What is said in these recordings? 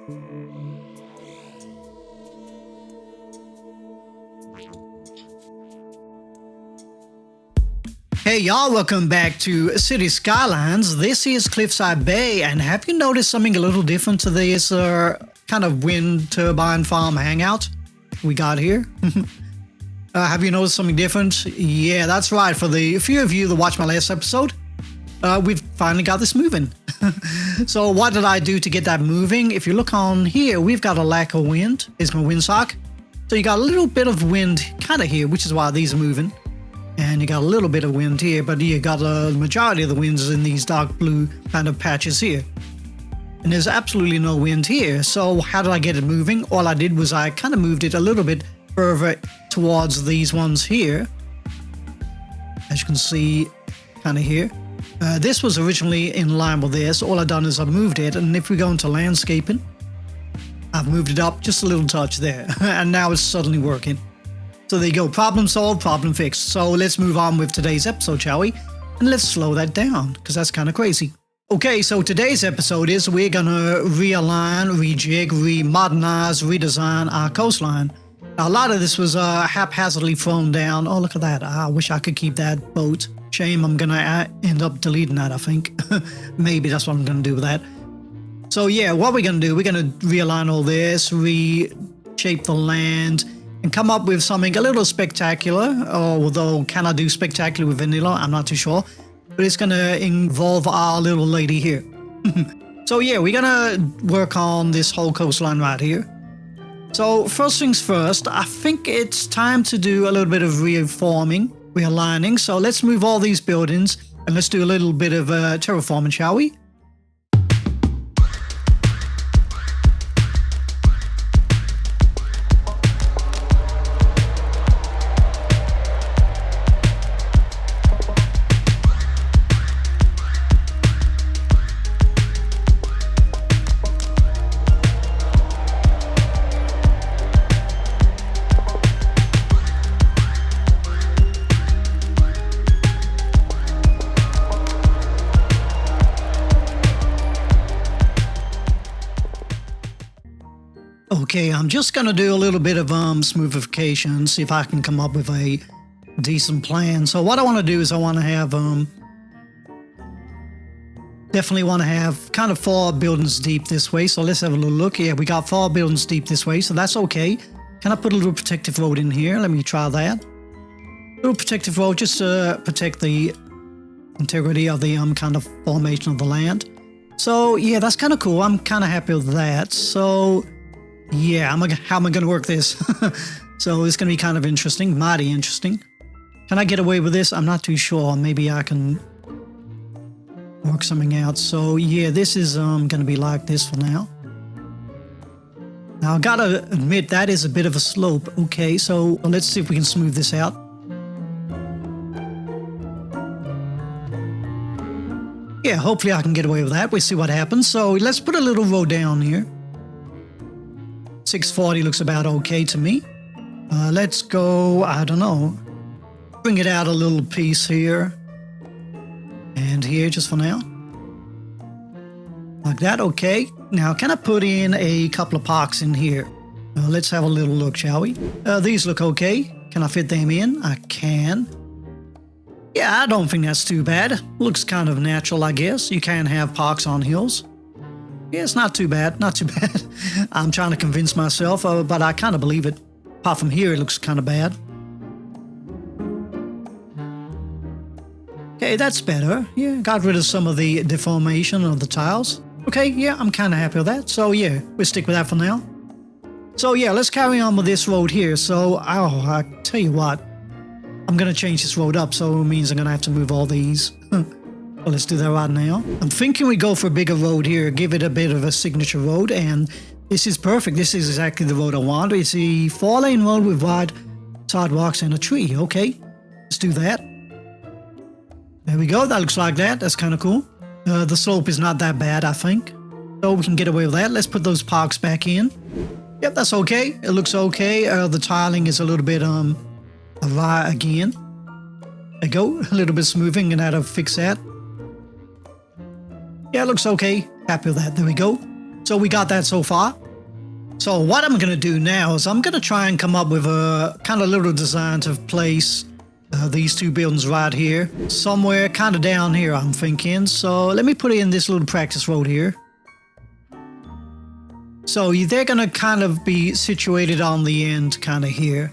Hey y'all, welcome back to City Skylines. This is Cliffside Bay, and have you noticed something a little different to this kind of wind turbine farm hangout we got here? Have you noticed something different? Yeah, that's right. For the few of you that watched my last episode, we've finally got this moving. So what did I do to get that moving? If you look on here, we've got a lack of wind. Here's my windsock. So you got a little bit of wind kind of here, which is why these are moving. And you got a little bit of wind here, but you got a majority of the winds in these dark blue kind of patches here. And there's absolutely no wind here. So how did I get it moving? All I did was I kind of moved it a little bit further towards these ones here. As you can see, kind of here. This was originally in line with this. All I've done is I've moved it. And if we go into landscaping, I've moved it up just a little touch there. And now it's suddenly working. So there you go, problem solved, problem fixed. So let's move on with today's episode, shall we? And let's slow that down, because that's kind of crazy. Okay, so today's episode is we're going to realign, rejig, remodernize, redesign our coastline. Now, a lot of this was haphazardly thrown down. Oh, look at that. I wish I could keep that boat. Shame I'm going to end up deleting that, I think. Maybe that's what I'm going to do with that. So yeah, what we're going to do, we're going to realign all this, reshape the land, and come up with something a little spectacular, although can I do spectacular with vanilla? I'm not too sure. But it's going to involve our little lady here. So yeah, we're going to work on this whole coastline right here. So first things first, I think it's time to do a little bit of reforming, realigning. So let's move all these buildings and let's do a little bit of terraforming, shall we? Okay, I'm just going to do a little bit of smoothification, see if I can come up with a decent plan. So what I want to do is I want to have, definitely want to have kind of 4 buildings deep this way. So let's have a little look. Yeah, we got 4 buildings deep this way, so that's okay. Can I put a little protective road in here? Let me try that. A little protective road just to protect the integrity of the kind of formation of the land. So yeah, that's kind of cool. I'm kind of happy with that. So yeah, how am I going to work this? So it's going to be kind of interesting, mighty interesting. Can I get away with this? I'm not too sure. Maybe I can work something out. So yeah, this is going to be like this for now. Now I got to admit that is a bit of a slope. Okay, so let's see if we can smooth this out. Yeah, hopefully I can get away with that. We'll see what happens. So let's put a little road down here. 640 looks about okay to me. Let's go, I don't know, bring it out a little piece here and here just for now. Like that, okay. Now, can I put in a couple of parks in here? Let's have a little look, shall we? These look okay. Can I fit them in? I can. Yeah, I don't think that's too bad. Looks kind of natural, I guess. You can have parks on hills. Yeah, it's not too bad, not too bad. I'm trying to convince myself, but I kind of believe it. Apart from here, it looks kind of bad. Okay, that's better. Yeah, got rid of some of the deformation of the tiles. Okay, yeah, I'm kind of happy with that. So yeah, we'll stick with that for now. So yeah, let's carry on with this road here. So, I tell you what, I'm going to change this road up, so it means I'm going to have to move all these. Well, let's do that right now. I'm thinking we go for a bigger road here, give it a bit of a signature road, and this is perfect. This is exactly the road I want. It's a 4-lane road with wide sidewalks and a tree. Okay, let's do that. There we go. That looks like that. That's kind of cool. The slope is not that bad, I think. So we can get away with that. Let's put those parks back in. Yep, that's okay. It looks okay. The tiling is a little bit awry again. There you go. A little bit smoothing, and that'll fix that. Yeah, it looks okay. Happy with that. There we go. So we got that so far. So what I'm going to do now is I'm going to try and come up with a kind of little design to place these two buildings right here. Somewhere kind of down here, I'm thinking. So let me put in this little practice road here. So they're going to kind of be situated on the end kind of here,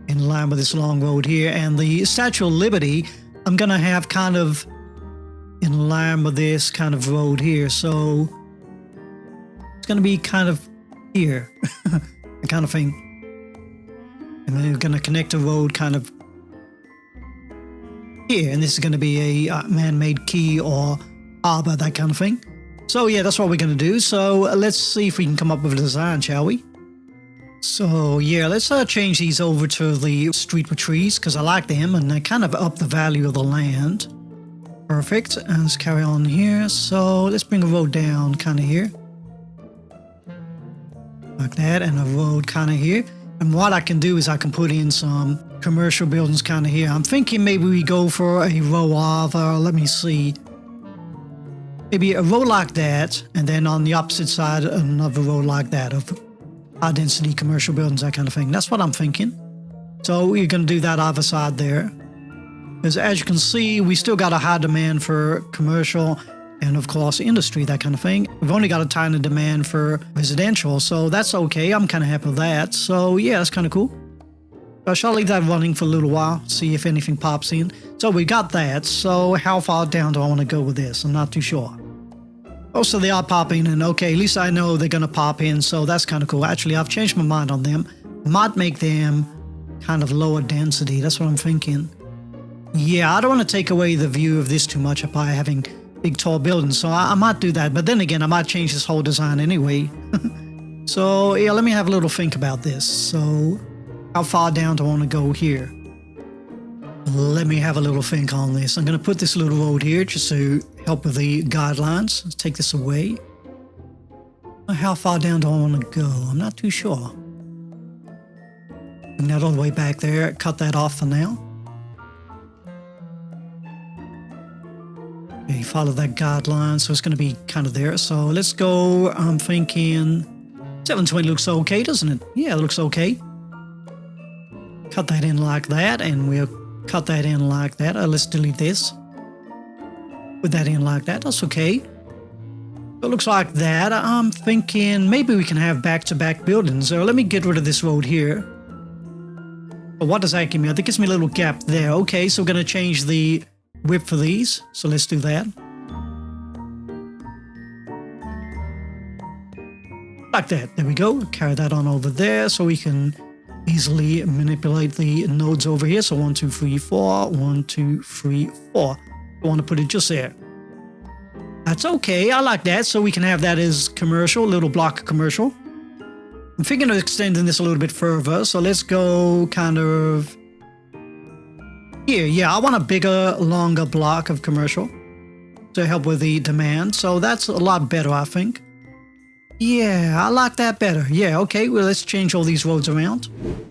in line with this long road here. And the Statue of Liberty, I'm going to have kind of in line with this kind of road here. So it's going to be kind of here, that kind of thing. And then we're going to connect the road kind of here. And this is going to be a man-made quay or harbor, that kind of thing. So yeah, that's what we're going to do. So let's see if we can come up with a design, shall we? So yeah, let's change these over to the street with trees, because I like them and they kind of up the value of the land. Perfect. And let's carry on here. So let's bring a road down kind of here. Like that, and a road kind of here. And what I can do is I can put in some commercial buildings kind of here. I'm thinking maybe we go for a row of, let me see, maybe a row like that, and then on the opposite side another row like that of high density commercial buildings, that kind of thing. That's what I'm thinking. So we're going to do that other side there, because as you can see, we still got a high demand for commercial and of course industry, that kind of thing. We've only got a tiny demand for residential, so that's okay. I'm kind of happy with that. So yeah, that's kind of cool. I shall leave that running for a little while, see if anything pops in. So we got that. So how far down do I want to go with this? I'm not too sure. Oh, so they are popping in. Okay, at least I know they're going to pop in, so that's kind of cool. Actually, I've changed my mind on them. Might make them kind of lower density. That's what I'm thinking. Yeah, I don't want to take away the view of this too much by having big tall buildings, so I might do that. But then again, I might change this whole design anyway. So yeah, let me have a little think about this. So how far down do I want to go here? Let me have a little think on this. I'm going to put this little road here just to help with the guidelines. Let's take this away. How far down do I want to go? I'm not too sure. Bring that all the way back there. Cut that off for now. Okay, follow that guideline, so it's going to be kind of there. So let's go, I'm thinking 720 looks okay, doesn't it? Yeah, it looks okay. Cut that in like that, and we'll cut that in like that. Let's delete this. Put that in like that. That's okay. It looks like that. I'm thinking maybe we can have back-to-back buildings. So let me get rid of this road here. But what does that give me? I think it gives me a little gap there. Okay, so we're going to change the width for these. So let's do that. Like that. There we go. Carry that on over there so we can easily manipulate the nodes over here. So 1, 2, 3, 4. 1, 2, 3, 4. I want to put it just there. That's okay. I like that. So we can have that as commercial, little block commercial. I'm thinking of extending this a little bit further. So let's go kind of here. Yeah, I want a bigger, longer block of commercial to help with the demand. So that's a lot better, I think. Yeah, I like that better. Yeah, okay, well, let's change all these roads around.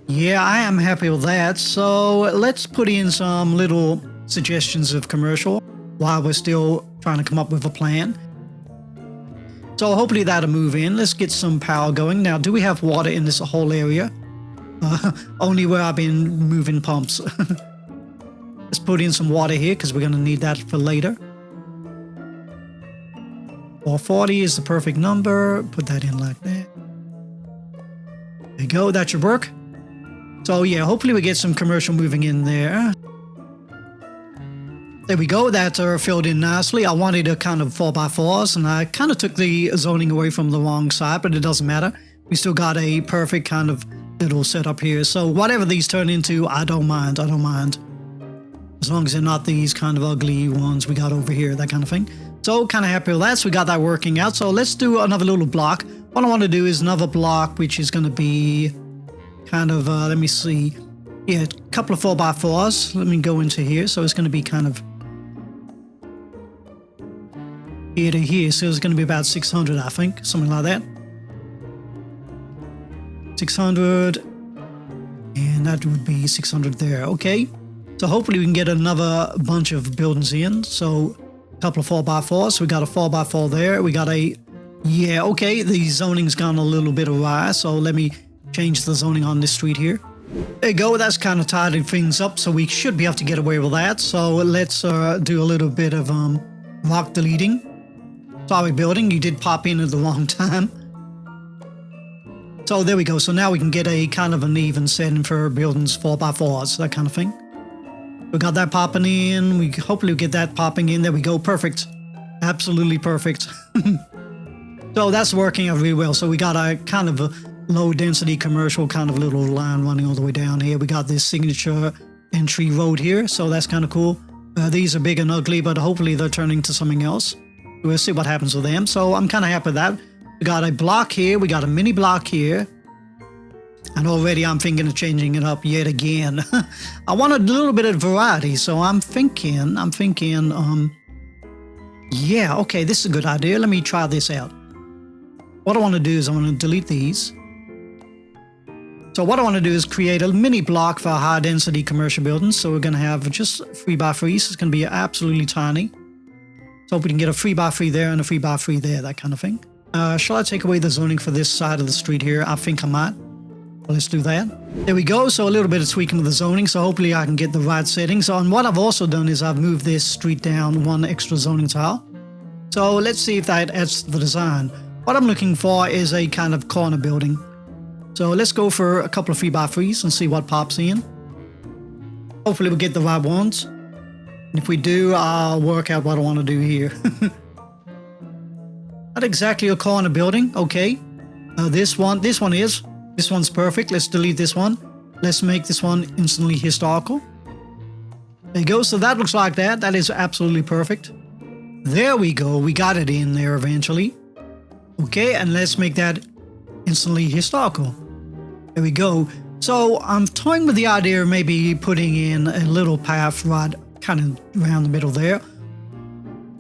Yeah, I am happy with that. So let's put in some little suggestions of commercial while we're still trying to come up with a plan. So hopefully that'll move in. Let's get some power going. Now, do we have water in this whole area? Only where I've been moving pumps. Let's put in some water here because we're going to need that for later. 440 is the perfect number. Put that in like that. There you go. That should work. So yeah, hopefully we get some commercial moving in there. There we go. That's filled in nicely. I wanted a kind of 4x4s, and I kind of took the zoning away from the wrong side, but it doesn't matter. We still got a perfect kind of little setup here. So whatever these turn into, I don't mind. I don't mind. As long as they're not these kind of ugly ones we got over here, that kind of thing. So kind of happy with that. So we got that working out. So let's do another little block. What I want to do is another block, which is going to be kind of, let me see. Yeah, a couple of 4x4s. Let me go into here. So it's going to be kind of here to here. So it's going to be about 600, I think. Something like that. 600. And that would be 600 there. Okay. So hopefully we can get another bunch of buildings in. So a couple of 4x4s. So we got a 4x4 there. We got a Yeah, okay, the zoning's gone a little bit awry, so let me change the zoning on this street here. There you go, that's kind of tidied things up, so we should be able to get away with that. So let's do a little bit of rock deleting. Sorry, building, you did pop in at the wrong time. So there we go, so now we can get a kind of an even setting for buildings 4x4s, that kind of thing. We got that popping in, we hopefully get that popping in, there we go, perfect. Absolutely perfect. So that's working out really well. So we got a kind of a low density commercial kind of little line running all the way down here. We got this signature entry road here, so that's kind of cool. These are big and ugly, but hopefully they're turning to something else. We'll see what happens with them. So I'm kind of happy with that. We got a block here, we got a mini block here. And already I'm thinking of changing it up yet again. I want a little bit of variety, so I'm thinking, yeah, okay, this is a good idea. Let me try this out. What I want to do is I want to delete these. So what I want to do is create a mini block for high density commercial buildings. So we're going to have just 3x3s. It's going to be absolutely tiny. So we can get a 3x3 there and a 3x3 there, that kind of thing. Shall I take away the zoning for this side of the street here? I think I might. Well, let's do that. There we go. So a little bit of tweaking of the zoning. So hopefully I can get the right settings. And what I've also done is I've moved this street down one extra zoning tile. So let's see if that adds to the design. What I'm looking for is a kind of corner building. So let's go for a couple of 3x3s and see what pops in. Hopefully we'll get the right ones. And if we do, I'll work out what I want to do here. Not exactly a corner building. Okay. This one's perfect. Let's delete this one. Let's make this one instantly historical. There you go. So that looks like that. That is absolutely perfect. There we go. We got it in there eventually. Okay, and let's make that instantly historical. There we go. So I'm toying with the idea of maybe putting in a little path right kind of around the middle there.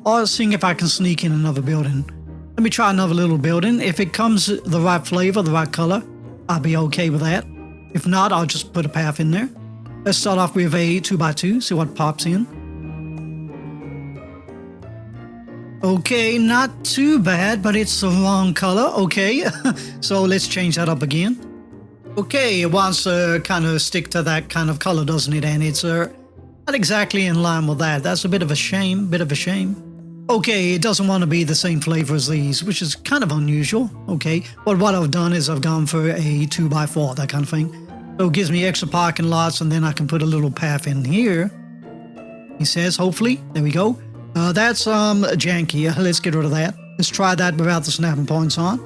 Or seeing if I can sneak in another building. Let me try another little building. If it comes the right flavor, the right color, I'll be okay with that. If not, I'll just put a path in there. Let's start off with a 2x2, see what pops in. Okay, not too bad, but it's the wrong color. Okay, so let's change that up again. Okay, it wants to kind of stick to that kind of color, doesn't it? And it's not exactly in line with that. That's a bit of a shame, Okay, it doesn't want to be the same flavor as these, which is kind of unusual. Okay, but what I've done is I've gone for a 2x4, that kind of thing. So it gives me extra parking lots, and then I can put a little path in here. He says, hopefully. There we go. That's janky. Let's get rid of that. Let's try that without the snapping points on.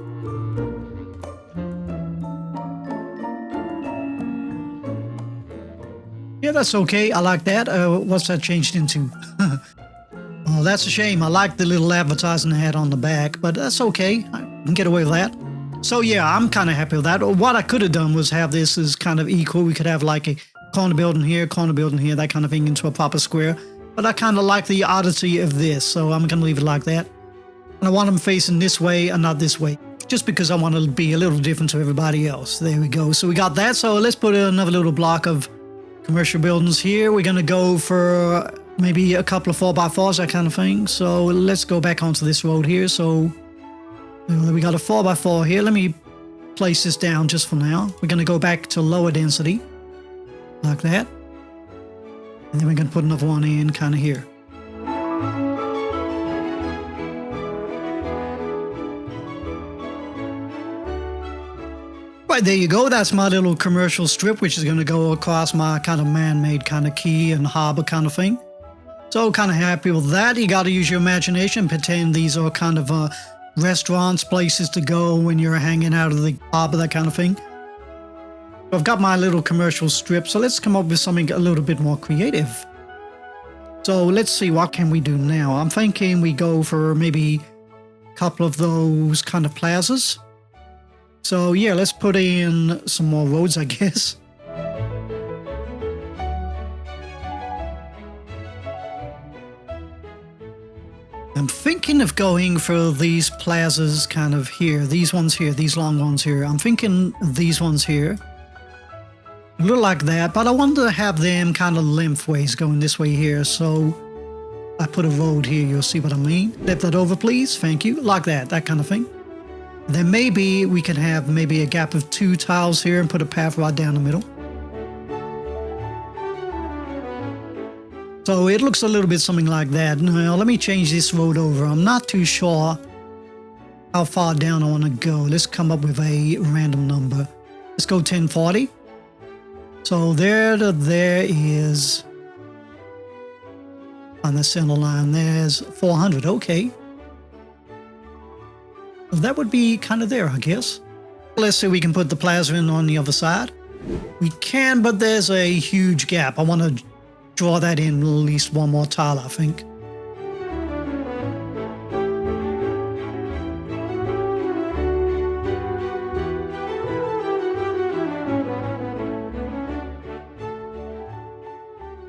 Yeah, that's okay. I like that. What's that changed into? Oh, that's a shame. I like the little advertising they had on the back, but that's okay. I can get away with that. So yeah, I'm kind of happy with that. What I could have done was have this as kind of equal. We could have like a corner building here, that kind of thing into a proper square. But I kind of like the oddity of this, so I'm going to leave it like that. And I want them facing this way and not this way, just because I want to be a little different to everybody else. There we go. So we got that. So let's put another little block of commercial buildings here. We're going to go for maybe a couple of 4x4s, that kind of thing. So let's go back onto this road here. So we got a 4x4 here. Let me place this down just for now. We're going to go back to lower density, like that. And then we're going to put another one in kind of here. Right, there you go. That's my little commercial strip, which is going to go across my kind of man-made kind of quay and harbor kind of thing. So kind of happy with that. You got to use your imagination. Pretend these are kind of restaurants, places to go when you're hanging out of the harbor, that kind of thing. I've got my little commercial strip, so let's come up with something a little bit more creative. So let's see, what can we do now? I'm thinking we go for maybe a couple of those kind of plazas. So yeah, let's put in some more roads, I guess. I'm thinking of going for these plazas kind of here, these ones here, these long ones here. I'm thinking these ones here. A little like that, but I wanted to have them kind of lengthways going this way here, so I put a road here, you'll see what I mean. Flip that over, please. Thank you. Like that kind of thing. Then maybe we can have maybe a gap of 2 tiles here and put a path right down the middle. So it looks a little bit something like that. Now let me change this road over. I'm not too sure how far down I want to go. Let's come up with a random number. Let's go 1040. So there to there is, on the center line, there's 400. Okay. So that would be kind of there, I guess. Let's see if we can put the plaza in on the other side. We can, but there's a huge gap. I want to draw that in at least one more tile, I think.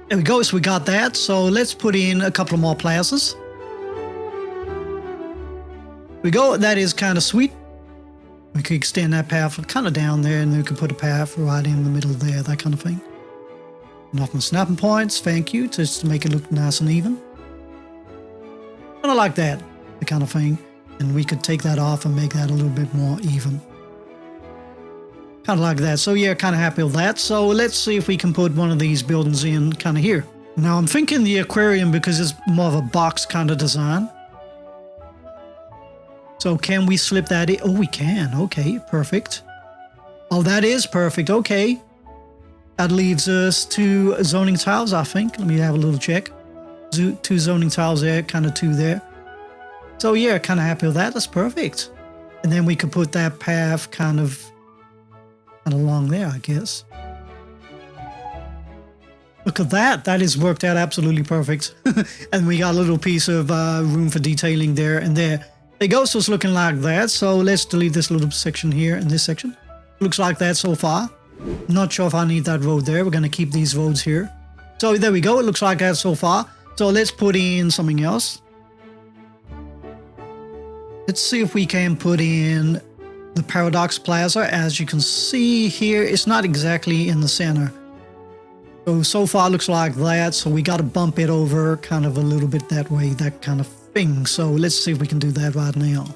There we go, so we got that. So let's put in a couple more plazas. We go, that is kind of sweet. We could extend that path kind of down there, and then we could put a path right in the middle there, that kind of thing. Enough my snapping points, thank you, just to make it look nice and even. Kind of like that, the kind of thing. And we could take that off and make that a little bit more even. Kind of like that. So yeah, kind of happy with that. So let's see if we can put one of these buildings in kind of here. Now I'm thinking the aquarium because it's more of a box kind of design. So can we slip that in? Oh, we can. Okay, perfect. Oh, that is perfect. Okay. That leaves us 2 zoning tiles, I think. Let me have a little check. 2 zoning tiles there, kind of 2 there. So yeah, kind of happy with that. That's perfect. And then we could put that path kind of along there, I guess. Look at that. That has worked out absolutely perfect. And we got a little piece of room for detailing there and there. There you go. So it's looking like that. So let's delete this little section here and this section. Looks like that so far. Not sure if I need that road there. We're going to keep these roads here. So there we go. It looks like that so far. So let's put in something else. Let's see if we can put in the Paradox Plaza. As you can see here, it's not exactly in the center. So far it looks like that. So we got to bump it over kind of a little bit that way, that kind of thing. So let's see if we can do that right now.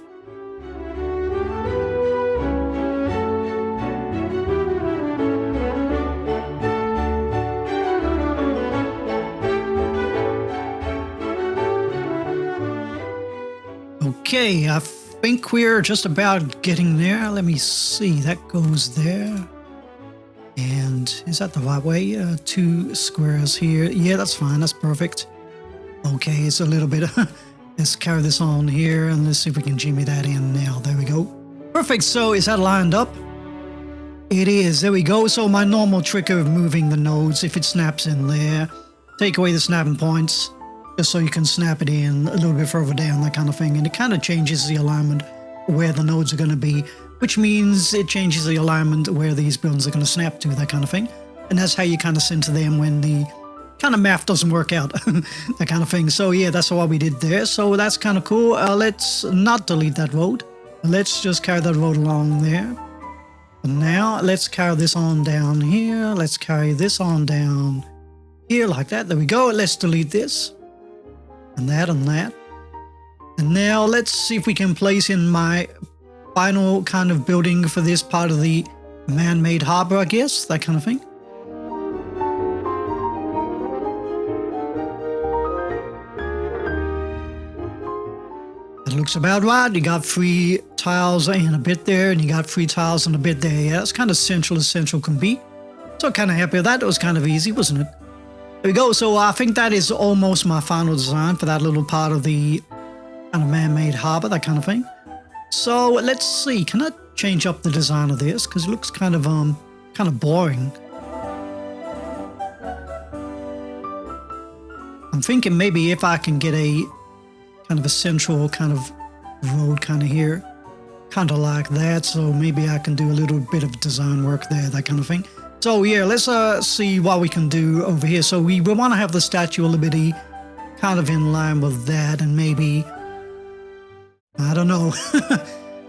Okay, I think we're just about getting there. Let me see. That goes there. And is that the right way? 2 squares here. Yeah, that's fine. That's perfect. Okay, it's a little bit... Let's carry this on here and let's see if we can jimmy that in now. There we go. Perfect. So is that lined up? It is. There we go. So my normal trick of moving the nodes, if it snaps in there, take away the snapping points, just so you can snap it in a little bit further down, that kind of thing. And it kind of changes the alignment where the nodes are going to be, which means it changes the alignment where these buildings are going to snap to, that kind of thing. And that's how you kind of center them when the kind of math doesn't work out, that kind of thing. So yeah, that's what we did there. So that's kind of cool. Let's not delete that road. Let's just carry that road along there. And now let's carry this on down here. Let's carry this on down here like that. There we go. Let's delete this and that and that. And now let's see if we can place in my final kind of building for this part of the man-made harbor, I guess, that kind of thing. That looks about right. You got 3 tiles and a bit there, and you got 3 tiles and a bit there. Yeah, that's kind of central as central can be. So kind of happy with that. It was kind of easy, wasn't it? There we go. So I think that is almost my final design for that little part of the kind of man-made harbor, that kind of thing. So let's see. Can I change up the design of this? Because it looks kind of boring. I'm thinking maybe if I can get a kind of a central kind of road kind of here, kind of like that. So maybe I can do a little bit of design work there, that kind of thing. So yeah, let's see what we can do over here. So we want to have the Statue of Liberty kind of in line with that, and maybe, I don't know.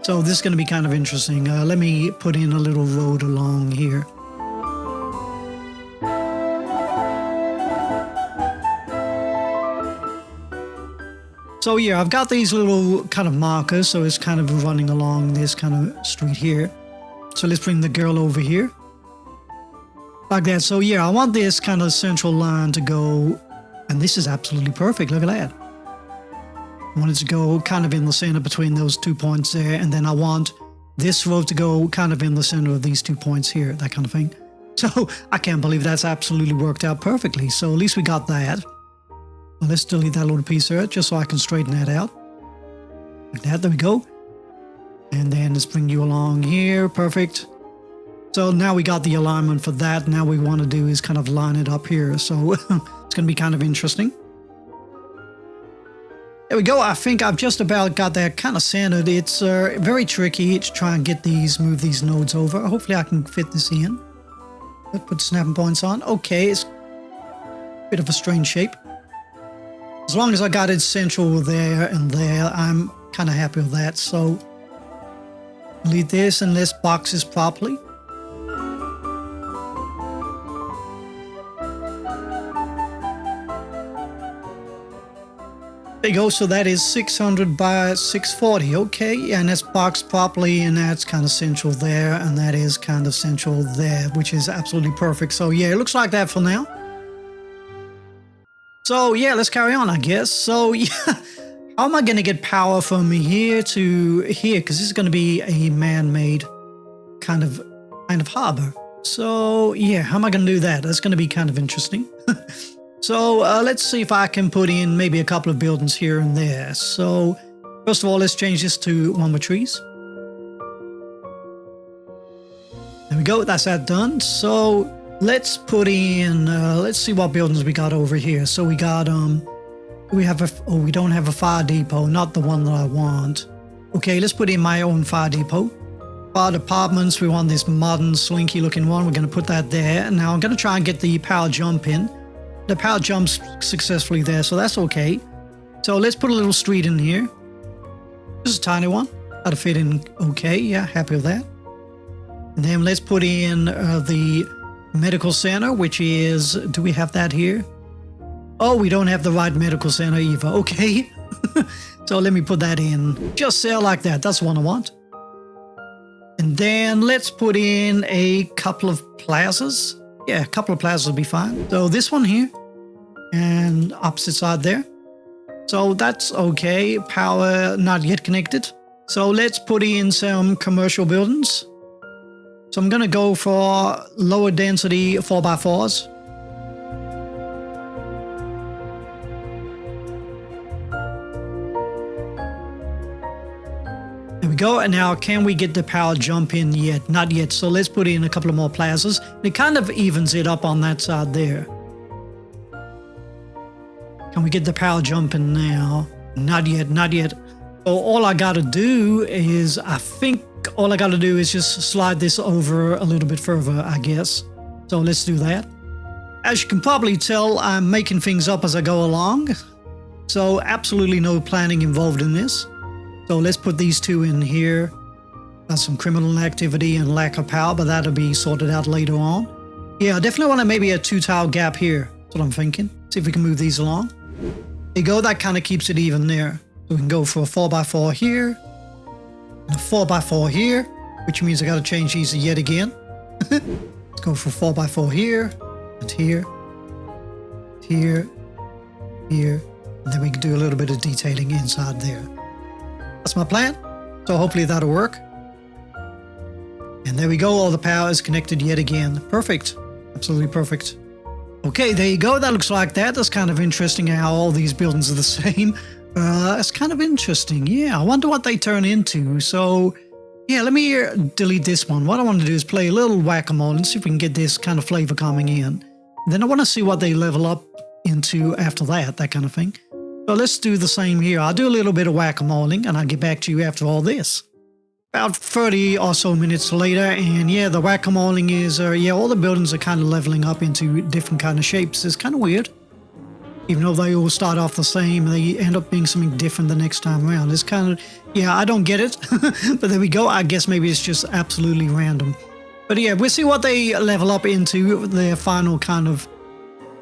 So this is going to be kind of interesting. Let me put in a little road along here. So yeah, I've got these little kind of markers, so it's kind of running along this kind of street here. So let's bring the girl over here. Like that. So yeah, I want this kind of central line to go, and this is absolutely perfect. Look at that. I want it to go kind of in the center between those 2 points there, and then I want this row to go kind of in the center of these 2 points here, that kind of thing. So I can't believe that's absolutely worked out perfectly. So at least we got that. Well, let's delete that little piece there just so I can straighten that out. Like that, there we go. And then let's bring you along here, perfect. So now we got the alignment for that. Now we want to do is kind of line it up here. So it's going to be kind of interesting. There we go. I think I've just about got that kind of centered. It's very tricky to try and get move these nodes over. Hopefully I can fit this in. Let's put snapping points on. Okay, it's a bit of a strange shape. As long as I got it central there and there, I'm kind of happy with that. So delete this and let's box this properly. There you go, so that is 600 by 640, okay, and that's boxed properly, and that's kind of central there, and that is kind of central there, which is absolutely perfect. So yeah, it looks like that for now. So yeah, let's carry on, I guess. So yeah, how am I going to get power from here to here? Because this is going to be a man-made kind of harbor. So yeah, how am I going to do that? That's going to be kind of interesting. So let's see if I can put in maybe a couple of buildings here and there. So first of all, let's change this to one with trees. There we go, that's that done. So let's put in, let's see what buildings we got over here. So we got, we don't have a fire depot, not the one that I want. Okay, let's put in my own fire depot. Fire departments, we want this modern slinky looking one. We're going to put that there. Now I'm going to try and get the power jump in. The power jumps successfully there, so that's okay. So let's put a little street in here. Just a tiny one. That'll fit in okay. Yeah, happy with that. And then let's put in the medical center, which is, do we have that here? Oh, we don't have the right medical center either. Okay. So let me put that in. Just there like that. That's the one I want. And then let's put in a couple of plazas. Yeah, a couple of plazas will be fine. So this one here and opposite side there. So that's okay. Power not yet connected. So let's put in some commercial buildings. So I'm going to go for lower density 4x4s. There we go. And now can we get the power jump in yet? Not yet. So let's put in a couple of more plazas. It kind of evens it up on that side there. Can we get the power jump in now? Not yet. Not yet. So all I got to do is, I think all I got to do is just slide this over a little bit further, I guess. So let's do that. As you can probably tell, I'm making things up as I go along. So absolutely no planning involved in this. So let's put these two in here. Got some criminal activity and lack of power, but that'll be sorted out later on. Yeah, I definitely want maybe a 2-tile gap here. That's what I'm thinking. See if we can move these along. There you go, that kind of keeps it even there. So we can go for a 4x4 here, and a 4x4 here, which means I got to change these yet again. Let's go for 4x4 here, and here, here, here, and then we can do a little bit of detailing inside there. That's my plan. So hopefully that'll work. And there we go. All the power is connected yet again. Perfect. Absolutely perfect. Okay, there you go. That looks like that. That's kind of interesting how all these buildings are the same. That's kind of interesting. Yeah, I wonder what they turn into. So yeah, let me delete this one. What I want to do is play a little whack-a-mole and see if we can get this kind of flavor coming in. Then I want to see what they level up into after that kind of thing. So let's do the same here. I'll do a little bit of whack-a-moling and I'll get back to you after all this. About 30 or so minutes later, and yeah, the whack-a-moling is, yeah, all the buildings are kind of leveling up into different kind of shapes. It's kind of weird. Even though they all start off the same, they end up being something different the next time around. It's kind of, yeah, I don't get it. But there we go. I guess maybe it's just absolutely random. But yeah, we'll see what they level up into their final kind of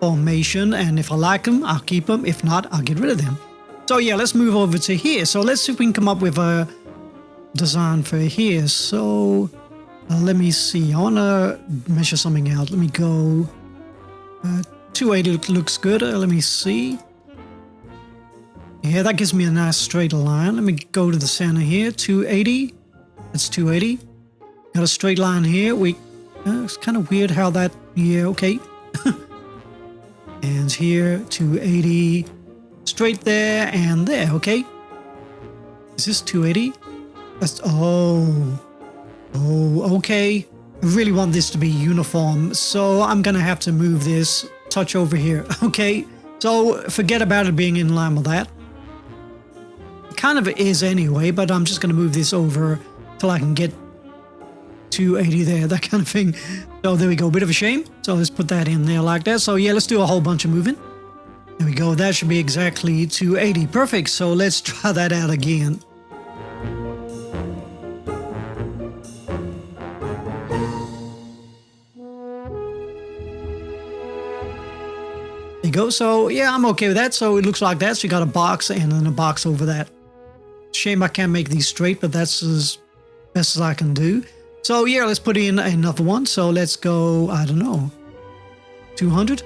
formation, and if I like them, I'll keep them. If not, I'll get rid of them. So yeah, let's move over to here. So let's see if we can come up with a design for here. So let me see. I want to measure something out. Let me go 280 looks good. Let me see. Yeah, that gives me a nice straight line. Let me go to the center here. 280. That's 280. Got a straight line here. It's kind of weird how that. Yeah, okay. And here 280. Straight there and there. Okay. Is this 280? That's okay. I really want this to be uniform, so I'm gonna have to move this touch over here. Okay, so forget about it being in line with that. It kind of is anyway, but I'm just gonna move this over till I can get 280 there, that kind of thing. So there we go, bit of a shame. So let's put that in there like that. So yeah, let's do a whole bunch of moving. There we go, that should be exactly 280. Perfect, so let's try that out again. There you go. So yeah, I'm okay with that. So it looks like that. So you got a box and then a box over that. Shame I can't make these straight, but that's as best as I can do. So yeah, let's put in another one. So let's go, I don't know, 200.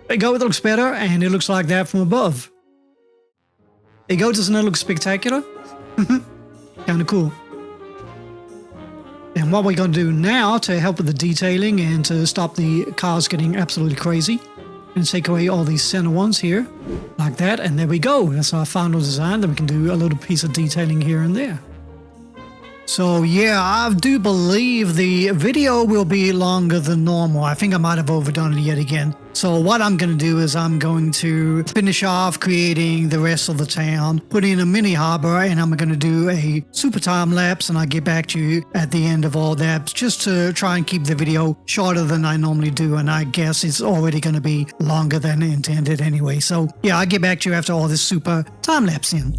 There you go. It looks better, and it looks like that from above. There you go. Doesn't it look spectacular? Kind of cool. And what we're going to do now to help with the detailing and to stop the cars getting absolutely crazy, and take away all these center ones here, like that, and there we go. That's our final design. Then we can do a little piece of detailing here and there. So yeah, I do believe the video will be longer than normal. I think I might have overdone it yet again. So what I'm going to do is I'm going to finish off creating the rest of the town, put in a mini harbor, and I'm going to do a super time lapse, and I'll get back to you at the end of all that, just to try and keep the video shorter than I normally do, and I guess it's already going to be longer than intended anyway. So yeah, I'll get back to you after all this super time lapse in.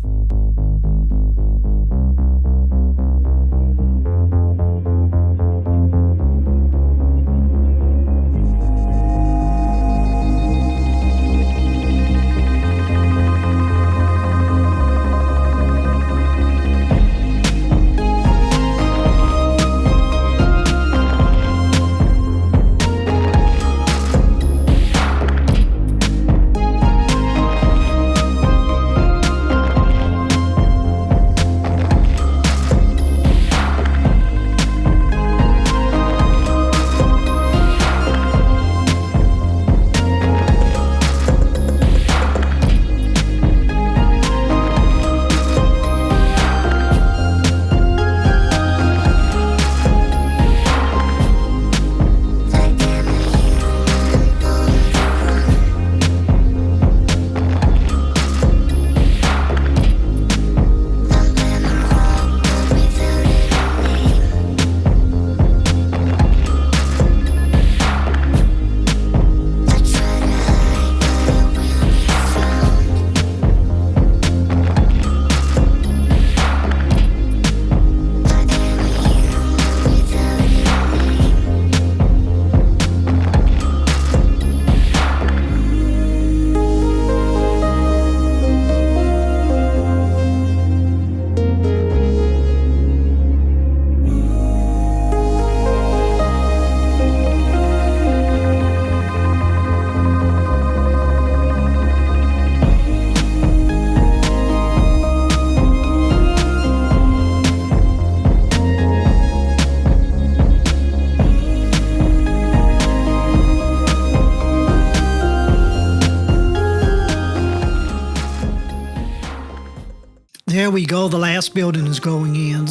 There we go. The last building is going in.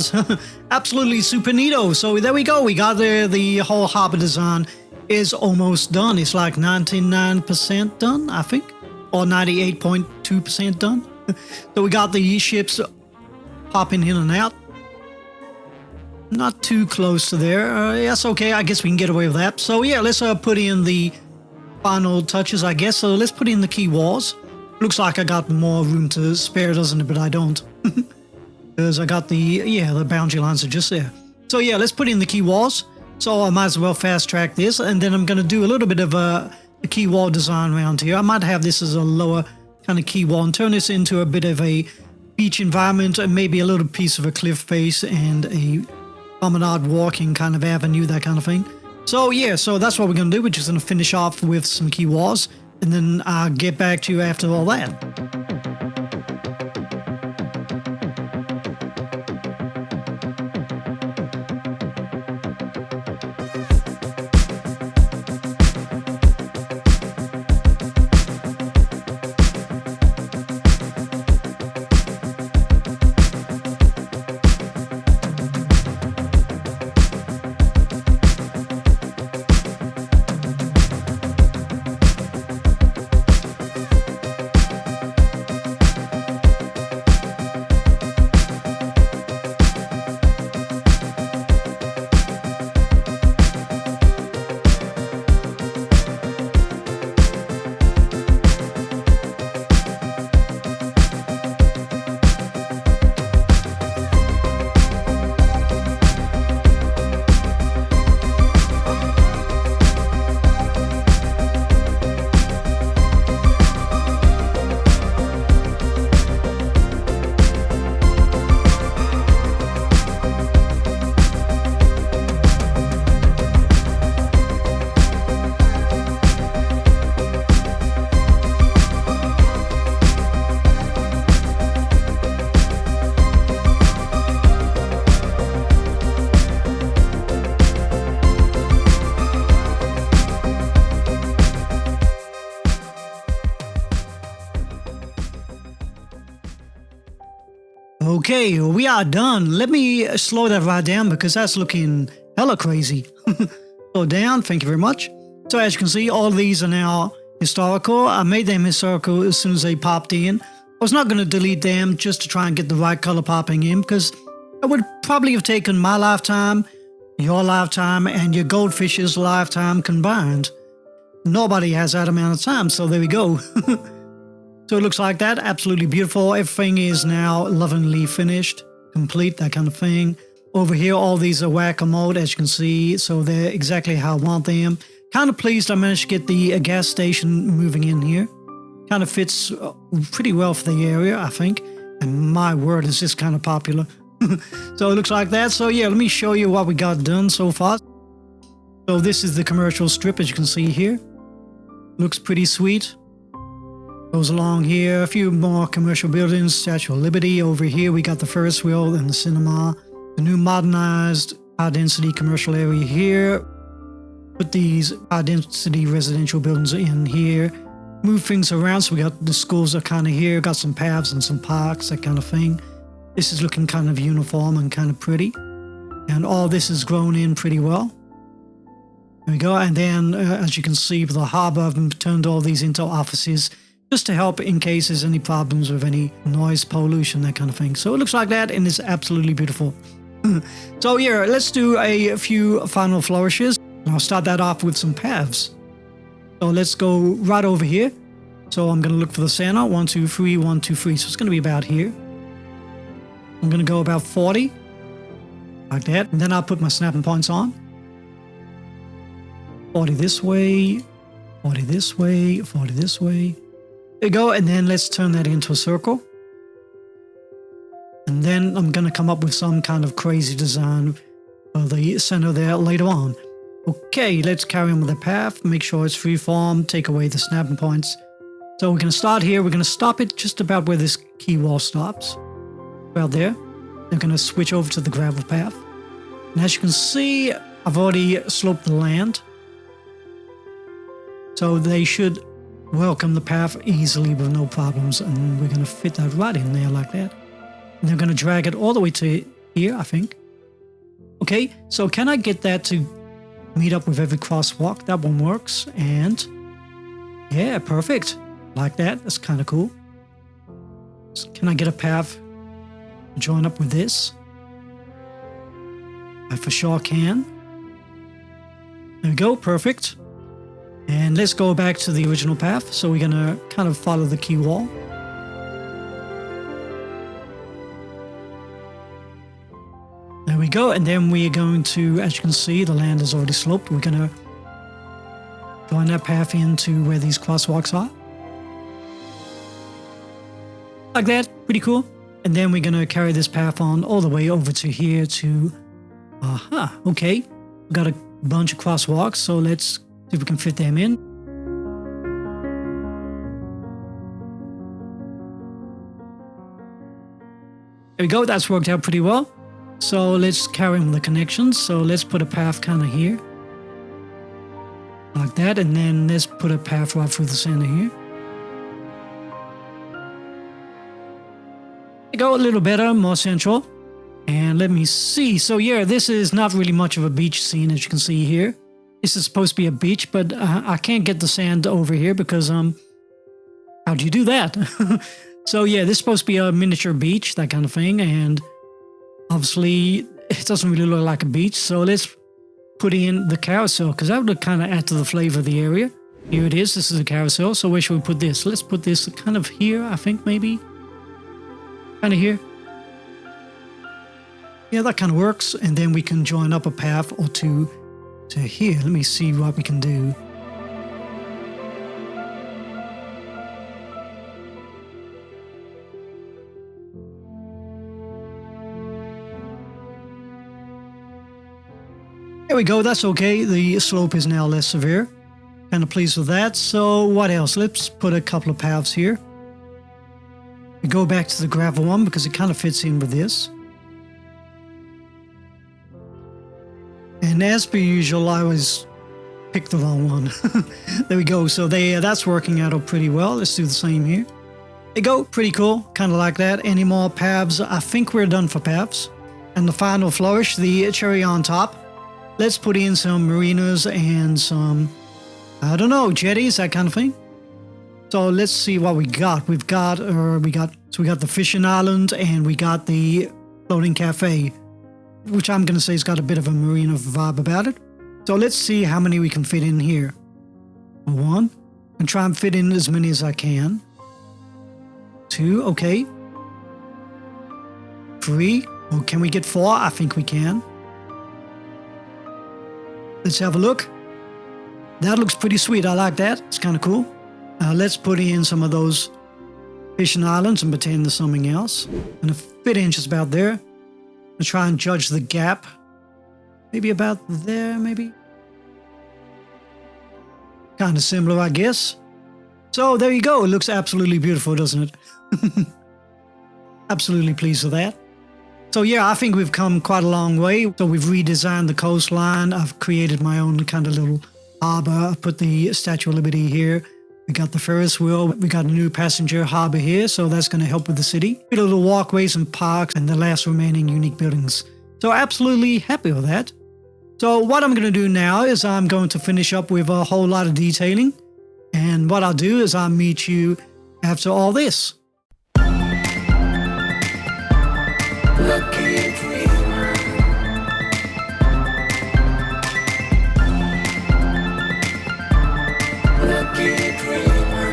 Absolutely super neato. So there we go. We got the whole harbor design is almost done. It's like 99% done, I think, or 98.2% done. So we got the ships popping in and out. Not too close to there. Yes, okay. I guess we can get away with that. So yeah, let's put in the final touches, I guess. So let's put in the key walls. Looks like I got more room to spare, doesn't it? But I don't. Because I got the boundary lines are just there. So yeah, let's put in the key walls. So I might as well fast track this, and then I'm going to do a little bit of a key wall design around here. I might have this as a lower kind of key wall and turn this into a bit of a beach environment and maybe a little piece of a cliff face and a promenade walking kind of avenue, that kind of thing. So yeah, so that's what we're going to do. We're just going to finish off with some key walls, and then I'll get back to you after all that. Okay, we are done. Let me slow that right down because that's looking hella crazy. Slow down, thank you very much. So as you can see, all these are now historical. I made them historical as soon as they popped in. I was not going to delete them just to try and get the right color popping in because it would probably have taken my lifetime, your lifetime, and your goldfish's lifetime combined. Nobody has that amount of time, so there we go. So it looks like that, absolutely beautiful. Everything is now lovingly finished, complete, that kind of thing. Over here, all these are whack-a-mole, as you can see, so they're exactly how I want them. Kind of pleased I managed to get the gas station moving in here. Kind of fits pretty well for the area, I think. And my word, is this kind of popular. So it looks like that. So yeah, let me show you what we got done so far. So this is the commercial strip, as you can see here. Looks pretty sweet. Goes along here, a few more commercial buildings, Statue of Liberty. Over here, we got the Ferris wheel and the cinema. The new modernized high-density commercial area here. Put these high-density residential buildings in here. Move things around, so we got the schools are kind of here. Got some paths and some parks, that kind of thing. This is looking kind of uniform and kind of pretty. And all this is grown in pretty well. There we go. And then, as you can see, with the harbor, I've turned all these into offices, just to help in case there's any problems with any noise pollution, that kind of thing. So it looks like that, and it's absolutely beautiful. So yeah, let's do a few final flourishes. I'll start that off with some paths. So let's go right over here. So I'm going to look for the center. 1, 2, 3, 1, 2, 3. So it's going to be about here. I'm going to go about 40. Like that. And then I'll put my snapping points on. 40 this way. 40 this way. 40 this way. There you go, and then let's turn that into a circle. And then I'm going to come up with some kind of crazy design for the center there later on. Okay, let's carry on with the path. Make sure it's freeform. Take away the snapping points. So we're going to start here. We're going to stop it just about where this key wall stops. About there. They're going to switch over to the gravel path. And as you can see, I've already sloped the land. So they should welcome the path easily with no problems, and we're going to fit that right in there like that. And they're going to drag it all the way to here, I think. Okay, so can I get that to meet up with every crosswalk? That one works, and yeah, perfect. Like that, that's kind of cool. So can I get a path to join up with this? I for sure can. There we go, perfect. And let's go back to the original path. So we're going to kind of follow the key wall. There we go. And then we're going to, as you can see, the land is already sloped. We're going to join that path into where these crosswalks are. Like that, pretty cool. And then we're going to carry this path on all the way over to here to, okay. We've got a bunch of crosswalks, so let's see if we can fit them in. There we go, that's worked out pretty well. So let's carry on the connections. So let's put a path kind of here. Like that, and then let's put a path right through the center here. Go a little better, more central. And let me see. So yeah, this is not really much of a beach scene, as you can see here. This is supposed to be a beach, but I can't get the sand over here because how do you do that? So yeah, this is supposed to be a miniature beach, that kind of thing. And obviously it doesn't really look like a beach. So let's put in the carousel, because that would kind of add to the flavor of the area. Here it is. This is a carousel. So where should we put this? Let's put this kind of here, I think, maybe. Kind of here. Yeah, that kind of works. And then we can join up a path or two to here. Let me see what we can do. There we go. That's okay. The slope is now less severe. Kind of pleased with that. So what else? Let's put a couple of paths here. We go back to the gravel one because it kind of fits in with this. And as per usual, I always pick the wrong one. There we go. So that's working out pretty well. Let's do the same here. There you go. Pretty cool. Kind of like that. Any more paths? I think we're done for paths. And the final flourish, the cherry on top. Let's put in some marinas and some, I don't know, jetties, that kind of thing. So let's see what we got. We got the fishing island and we got the floating cafe, which I'm going to say has got a bit of a marina vibe about it. So let's see how many we can fit in here. 1, and try and fit in as many as I can. 2, okay. 3, oh, can we get 4? I think we can. Let's have a look. That looks pretty sweet. I like that. It's kind of cool. Let's put in some of those fishing islands and pretend there's something else. And fit in just about there. And try and judge the gap. Maybe about there, maybe. Kind of similar, I guess. So there you go. It looks absolutely beautiful, doesn't it? Absolutely pleased with that. So yeah, I think we've come quite a long way. So we've redesigned the coastline. I've created my own kind of little harbor. I put the Statue of Liberty here. We got the Ferris wheel. We got a new passenger harbor here, so that's going to help with the city. A little walkways and parks and the last remaining unique buildings. So absolutely happy with that. So what I'm going to do now is I'm going to finish up with a whole lot of detailing. And what I'll do is I'll meet you after all this. Lucky dreamer. Lucky dreamer.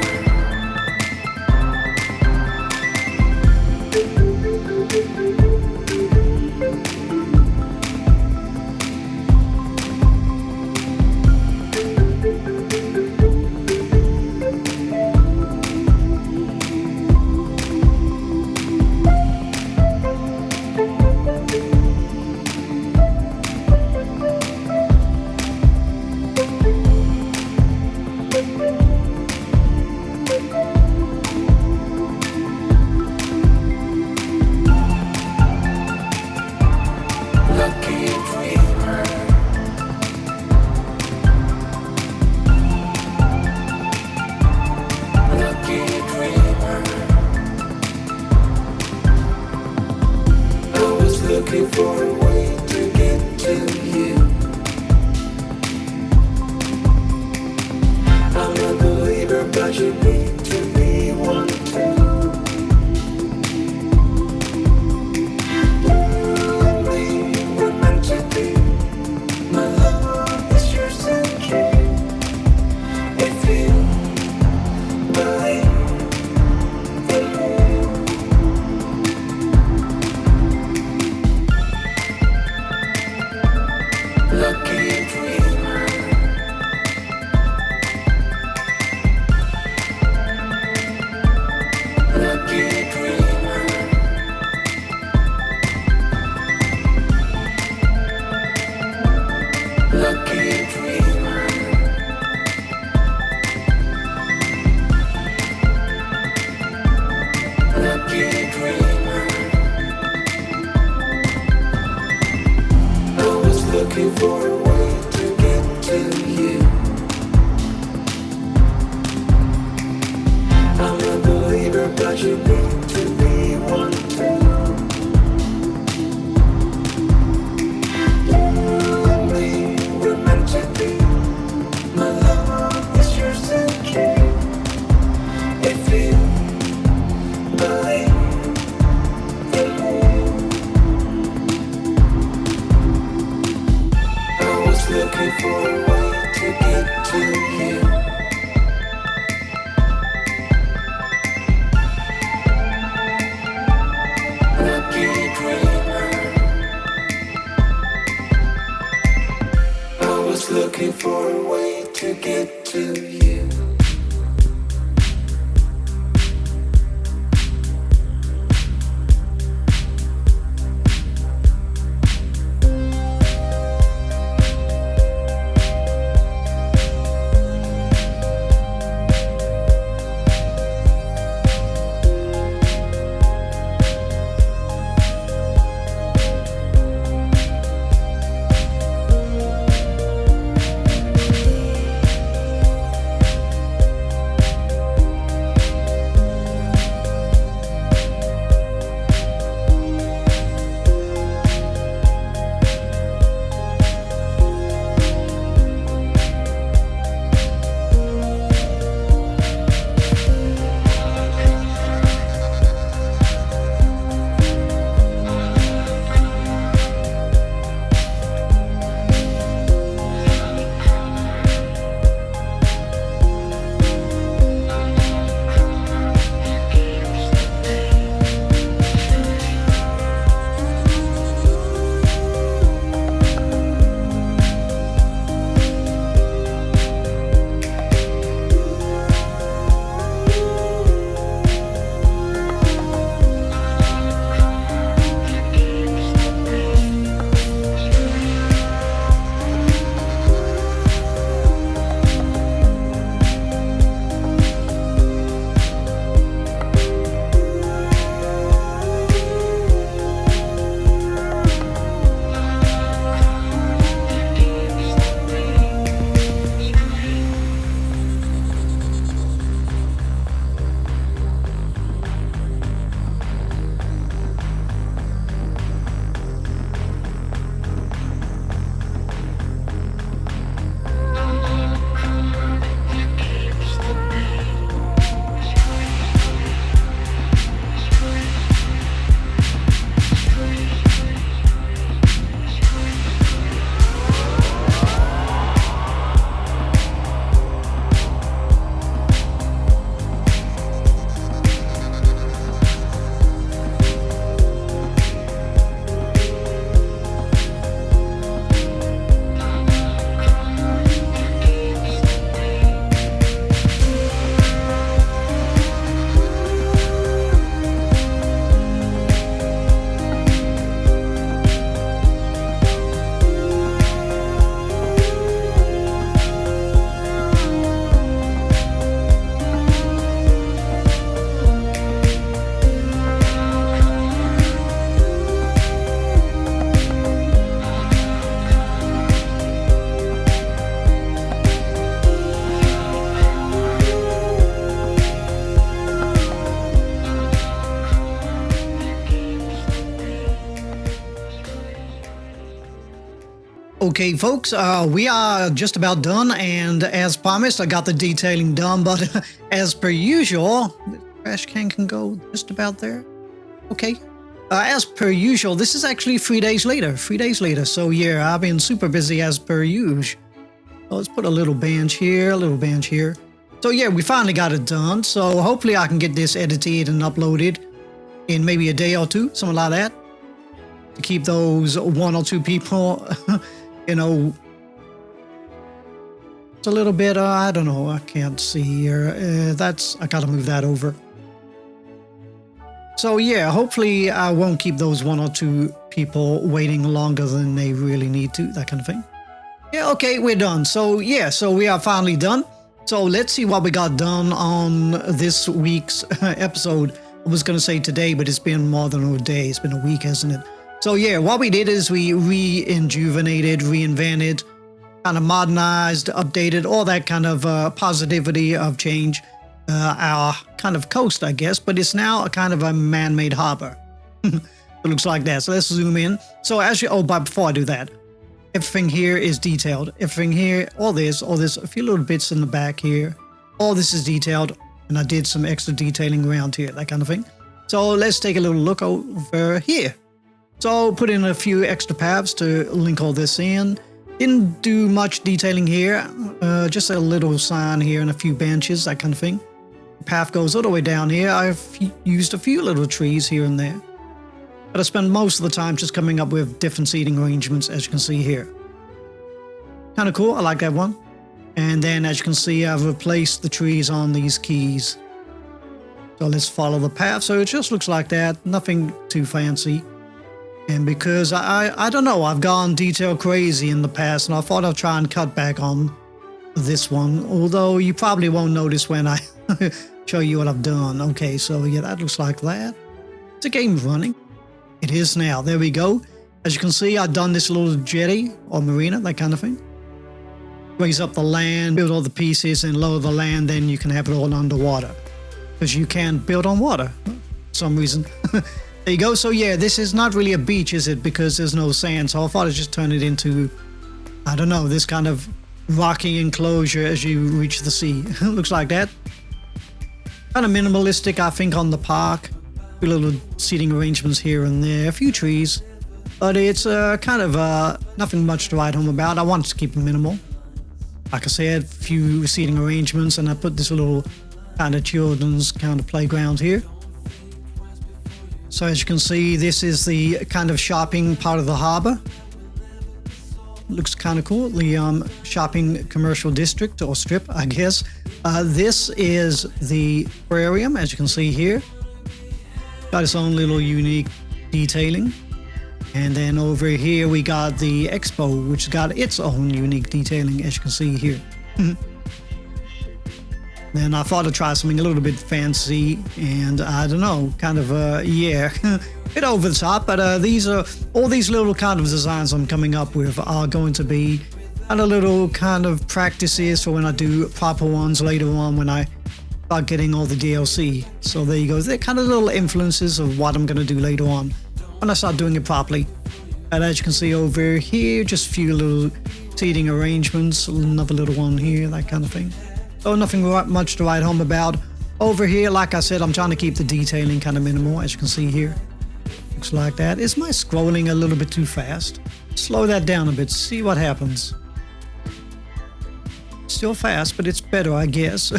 Looking for a way to get to you. I'm a believer, but you need to be one too. You and me were meant to be. My love is yours to keep. If you believe in me. get to you. Lucky dreamer. I was looking for a way to get to you. Okay, folks, we are just about done, and as promised, I got the detailing done, but as per usual, the trash can go just about there. Okay. As per usual, this is actually 3 days later. 3 days later. So yeah, I've been super busy as per usual. So let's put a little bench here, a little bench here. So yeah, we finally got it done. So hopefully I can get this edited and uploaded in maybe a day or two, something like that, to keep those one or two people, you know, it's a little bit, I don't know, I can't see here. I gotta move that over. So yeah, hopefully I won't keep those one or two people waiting longer than they really need to, that kind of thing. Yeah, okay, we're done. So yeah, so we are finally done. So let's see what we got done on this week's episode. I was gonna say today, but it's been more than a day. It's been a week, hasn't it? So yeah, what we did is we reinvigorated, reinvented, kind of modernized, updated, all that kind of positivity of change. Our kind of coast, I guess, but it's now a kind of a man-made harbor. It looks like that. So let's zoom in. So as you, but before I do that, everything here is detailed. Everything here, all this, a few little bits in the back here. All this is detailed, and I did some extra detailing around here, that kind of thing. So let's take a little look over here. So put in a few extra paths to link all this in. Didn't do much detailing here, just a little sign here and a few benches, that kind of thing. The path goes all the way down here. I've used a few little trees here and there, but I spend most of the time just coming up with different seating arrangements, as you can see here. Kind of cool, I like that one. And then, as you can see, I've replaced the trees on these keys. So let's follow the path. So it just looks like that, nothing too fancy. And because I don't know, I've gone detail crazy in the past, and I thought I'd try and cut back on this one. Although you probably won't notice when I show you what I've done. Okay, so yeah, that looks like that. Is the game running? It is now. There we go. As you can see, I've done this little jetty or marina, that kind of thing. Raise up the land, build all the pieces, and lower the land, then you can have it all underwater. Because you can't build on water for some reason. There you go. So yeah, this is not really a beach, is it? Because there's no sand. So I thought I'd just turn it into, I don't know, this kind of rocky enclosure as you reach the sea. Looks like that. Kind of minimalistic, I think, on the park. A few little seating arrangements here and there. A few trees. But it's kind of nothing much to write home about. I wanted to keep it minimal. Like I said, a few seating arrangements, and I put this little kind of children's kind of playground here. So as you can see, this is the kind of shopping part of the harbor. Looks kind of cool. The shopping commercial district or strip, I guess. This is the aquarium, as you can see here. Got its own little unique detailing. And then over here we got the expo, which got its own unique detailing, as you can see here. Then I thought I'd try something a little bit fancy, and I don't know, kind of, yeah, a bit over the top, but all these little kind of designs I'm coming up with are going to be kind of little kind of practices for when I do proper ones later on when I start getting all the DLC. So there you go. They're kind of little influences of what I'm going to do later on when I start doing it properly. And as you can see over here, just a few little seating arrangements, another little one here, that kind of thing. So nothing much to write home about. Over here, like I said, I'm trying to keep the detailing kind of minimal, as you can see here. Looks like that. Is my scrolling a little bit too fast? Slow that down a bit, see what happens. Still fast, but it's better, I guess.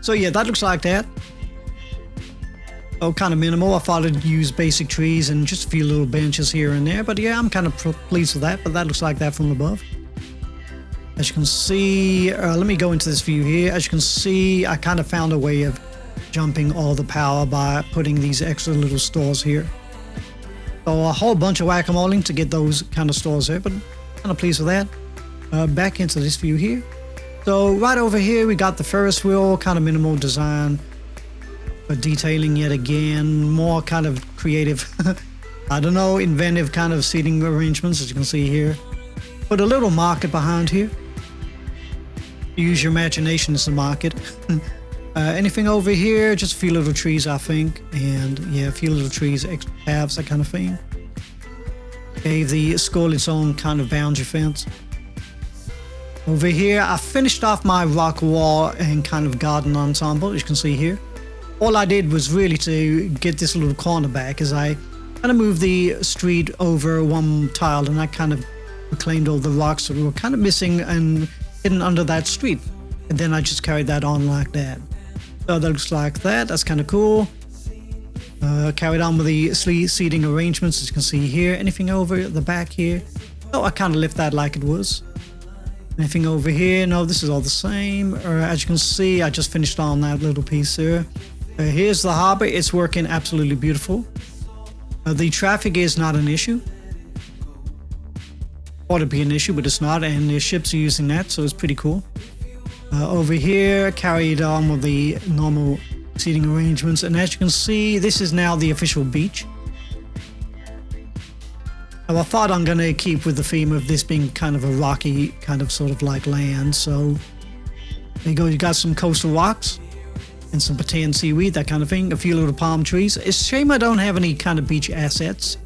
So yeah, that looks like that. Oh, kind of minimal. I thought I'd use basic trees and just a few little benches here and there. But yeah, I'm kind of pleased with that, but that looks like that from above. As you can see, let me go into this view here. As you can see, I kind of found a way of jumping all the power by putting these extra little stores here. So a whole bunch of whack-a-moling to get those kind of stores there, but I'm kind of pleased with that. Back into this view here. So right over here, we got the Ferris wheel, kind of minimal design, but detailing yet again, more kind of creative, I don't know, inventive kind of seating arrangements, as you can see here. Put a little market behind here. Use your imagination as the market. Anything over here, just a few little trees, I think. And yeah, a few little trees, extra paths, that kind of thing. Gave the school its own kind of boundary fence. Over here, I finished off my rock wall and kind of garden ensemble, as you can see here. All I did was really to get this little corner back, as I kind of moved the street over one tile, and I kind of reclaimed all the rocks that were kind of missing and hidden under that street. And then I just carried that on like that. So that looks like that. That's kind of cool. Carried on with the seating arrangements, as you can see here. Anything over the back here? Oh, I kind of left that like it was. Anything over here? No, this is all the same. As you can see, I just finished on that little piece there. Here's the harbor. It's working absolutely beautiful. The traffic is not an issue. Ought to be an issue, but it's not, and the ships are using that, so it's pretty cool. Over here, carried on with the normal seating arrangements, and as you can see, this is now the official beach. Now, I thought I'm going to keep with the theme of this being kind of a rocky, kind of sort of like land, so there you go. You got some coastal rocks and some Bataan seaweed, that kind of thing, a few little palm trees. It's a shame I don't have any kind of beach assets,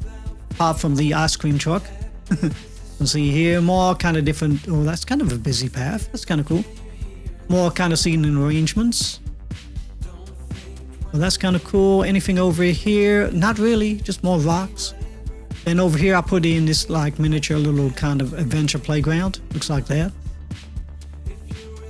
apart from the ice cream truck. You can see here, more kind of different, oh, that's kind of a busy path, that's kind of cool. More kind of seating arrangements. Well, that's kind of cool. Anything over here? Not really, just more rocks. Then over here I put in this like miniature little kind of adventure playground. Looks like that.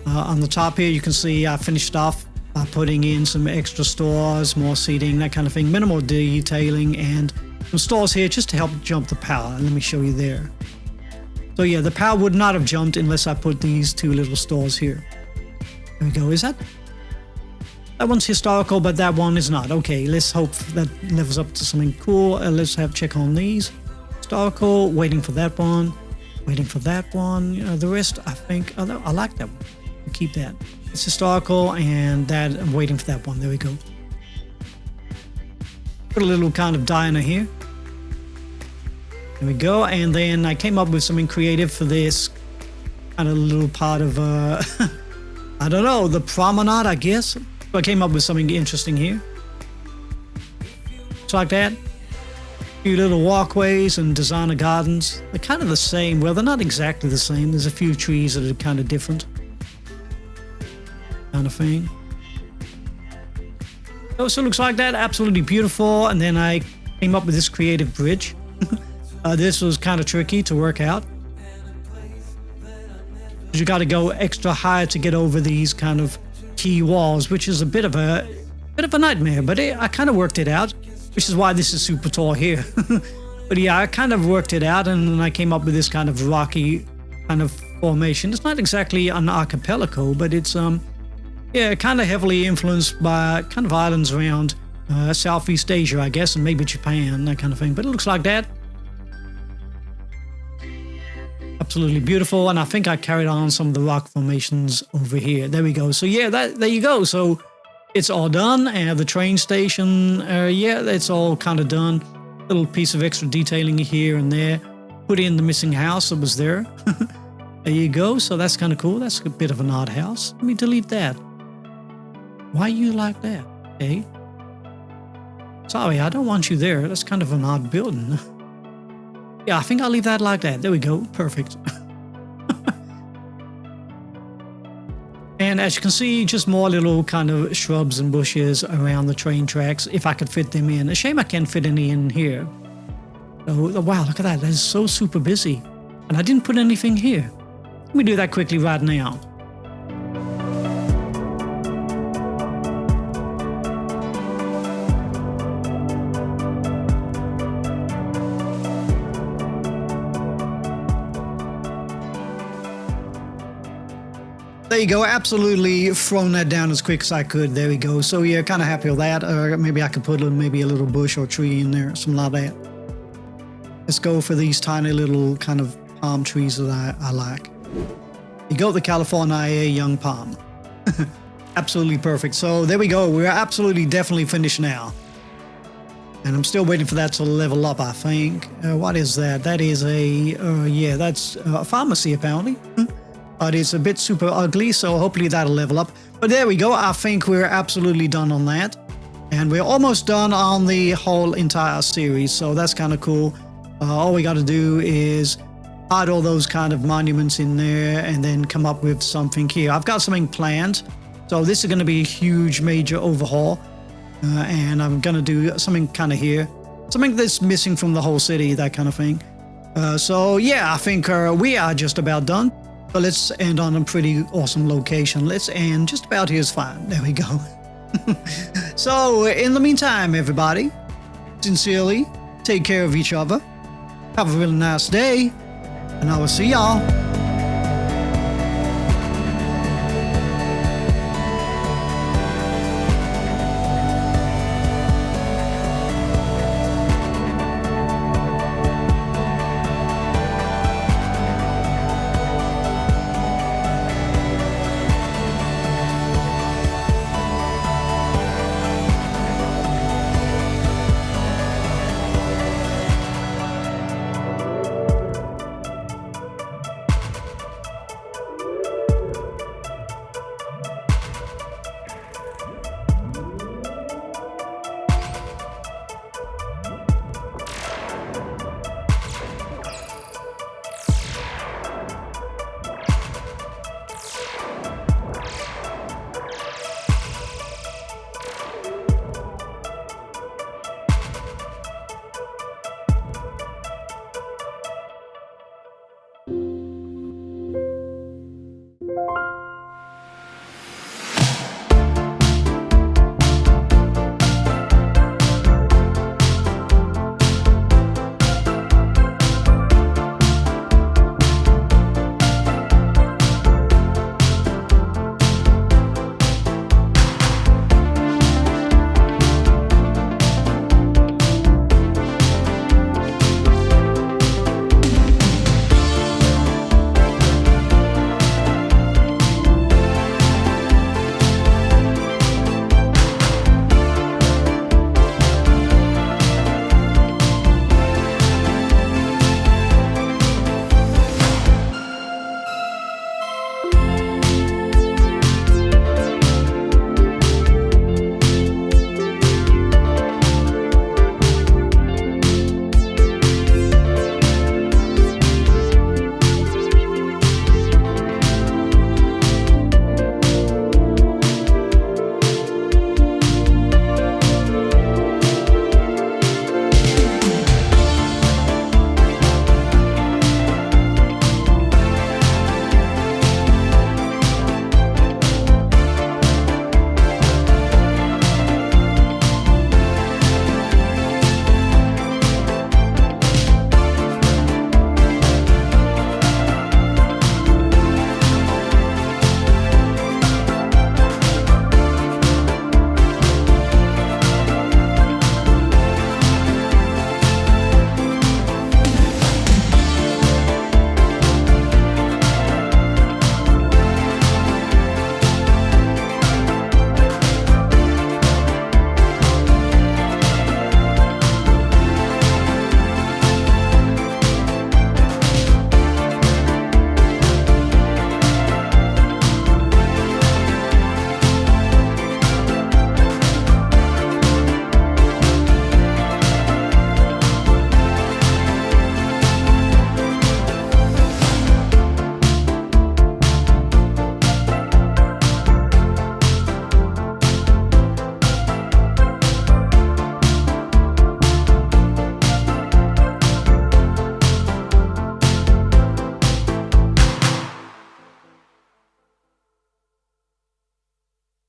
On the top here you can see I finished off by putting in some extra stores, more seating, that kind of thing. Minimal detailing and some stores here just to help jump the power. Let me show you there. So yeah, the power would not have jumped unless I put these two little stores here. There we go. Is that one's historical, but that one is not. Okay, let's hope that levels up to something cool. Let's have check on these. Historical, waiting for that one, waiting for that one. The rest, I think, I like that one. I'll keep that. It's historical, and that I'm waiting for that one. There we go. Put a little kind of diner here. There we go. And then I came up with something creative for this kind of little part of, I don't know, the promenade, I guess. So I came up with something interesting here. Just like that. A few little walkways and designer gardens. They're kind of the same. Well, they're not exactly the same. There's a few trees that are kind of different. Kind of thing. So it looks like that. Absolutely beautiful. And then I came up with this creative bridge. This was kind of tricky to work out. You got to go extra high to get over these kind of key walls, which is a bit of a nightmare. But I kind of worked it out, which is why this is super tall here. But yeah, I kind of worked it out, and then I came up with this kind of rocky kind of formation. It's not exactly an archipelago, but it's yeah, kind of heavily influenced by kind of islands around Southeast Asia, I guess, and maybe Japan, that kind of thing. But it looks like that. Absolutely beautiful. And I think I carried on some of the rock formations over here. There we go. So yeah, there you go. So it's all done. And the train station, yeah, it's all kind of done. Little piece of extra detailing here and there. Put in the missing house that was there. There you go. So that's kind of cool. That's a bit of an odd house. Let me delete that. Why you like that? Okay. Sorry, I don't want you there. That's kind of an odd building. Yeah, I think I'll leave that like that. There we go. Perfect. And as you can see, just more little kind of shrubs and bushes around the train tracks, if I could fit them in. A shame I can't fit any in here. Oh, wow, look at that. That is so super busy. And I didn't put anything here. Let me do that quickly right now. There you go. Absolutely thrown that down as quick as I could. There we go. So yeah, kind of happy with that. Maybe I could put maybe a little bush or tree in there, something like that. Let's go for these tiny little kind of palm trees that I like. You go, the California young palm. Absolutely perfect. So there we go. We're absolutely definitely finished now. And I'm still waiting for that to level up, I think. What is that? That is a, yeah, that's a pharmacy apparently. But it's a bit super ugly, so hopefully that'll level up. But there we go. I think we're absolutely done on that. And we're almost done on the whole entire series, so that's kind of cool. All we got to do is hide all those kind of monuments in there and then come up with something here. I've got something planned. So this is going to be a huge major overhaul. And I'm going to do something kind of here. Something that's missing from the whole city, that kind of thing. So yeah, I think we are just about done. But let's end on a pretty awesome location. Let's end just about here's fine. There we go. So in the meantime, everybody, sincerely, take care of each other. Have a really nice day, and I will see y'all